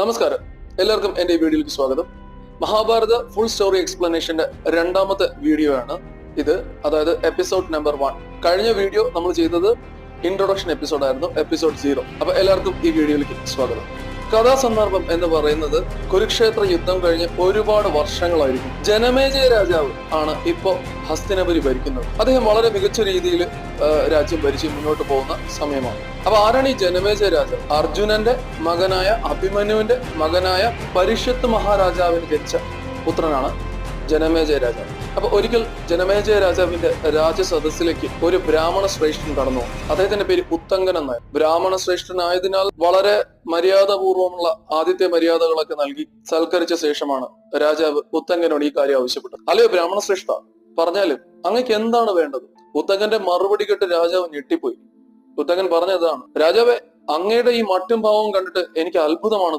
നമസ്കാരം, എല്ലാവർക്കും എന്റെ ഈ വീഡിയോയിലേക്ക് സ്വാഗതം. മഹാഭാരത ഫുൾ സ്റ്റോറി എക്സ്പ്ലനേഷന്റെ രണ്ടാമത്തെ വീഡിയോ ആണ് ഇത്, അതായത് എപ്പിസോഡ് നമ്പർ 1. കഴിഞ്ഞ വീഡിയോ നമ്മൾ ചെയ്തത് ഇൻട്രൊഡക്ഷൻ എപ്പിസോഡ് ആയിരുന്നു, എപ്പിസോഡ് 0. അപ്പൊ എല്ലാവർക്കും ഈ വീഡിയോയിലേക്ക് സ്വാഗതം. കഥാസന്ദർഭം എന്ന് പറയുന്നത് കുരുക്ഷേത്ര യുദ്ധം കഴിഞ്ഞ് ഒരുപാട് വർഷങ്ങളായിരിക്കും. ജനമേജയ രാജാവ് ആണ് ഇപ്പോ ഹസ്തിനപുരി ഭരിക്കുന്നത്. അദ്ദേഹം വളരെ മികച്ച രീതിയിൽ രാജ്യം ഭരിച്ച് മുന്നോട്ട് പോകുന്ന സമയമാണ്. അപ്പൊ ആരാണ് ഈ ജനമേജയ രാജാവ്? അർജുനന്റെ മകനായ അഭിമന്യുവിന്റെ മകനായ പരീക്ഷത്ത് മഹാരാജാവിന് ജനിച്ച പുത്രനാണ് ജനമേജയ രാജാവ്. അപ്പൊ ഒരിക്കൽ ജനമേജയ രാജാവിന്റെ രാജസദസ്സിലേക്ക് ഒരു ബ്രാഹ്മണ ശ്രേഷ്ഠൻ കടന്നു. അദ്ദേഹത്തിന്റെ പേര് ഉത്തങ്കൻ എന്നായി. ബ്രാഹ്മണ ശ്രേഷ്ഠനായതിനാൽ വളരെ മര്യാദപൂർവ്വമുള്ള ആദ്യത്തെ മര്യാദകളൊക്കെ നൽകി സൽക്കരിച്ച ശേഷമാണ് രാജാവ് ഉത്തങ്കനോട് ഈ കാര്യം ആവശ്യപ്പെട്ടത്. അല്ലയോ ബ്രാഹ്മണ ശ്രേഷ്ഠ, പറഞ്ഞാലും അങ്ങക്ക് എന്താണ് വേണ്ടത്? ഉത്തങ്കന്റെ മറുപടി കേട്ട് രാജാവ് ഞെട്ടിപ്പോയി. ഉത്തങ്കൻ പറഞ്ഞതാണ്, രാജാവെ, അങ്ങയുടെ ഈ മട്ടും ഭാവവും കണ്ടിട്ട് എനിക്ക് അത്ഭുതമാണ്